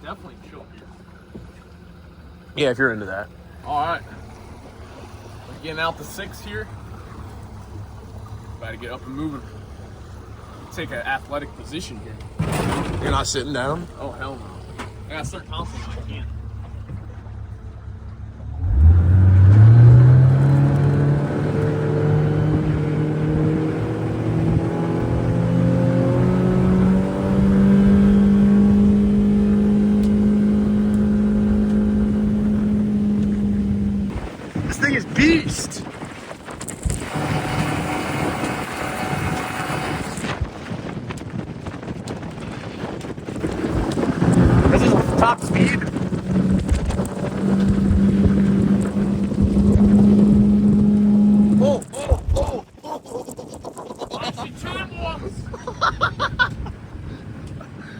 definitely chill here. Yeah, if you're into that. All right. We're getting out the 6 here. About to get up and moving. Take an athletic position here. You're not sitting down? Oh, hell no. I gotta start constantly when I can. This thing is beast. This is top speed.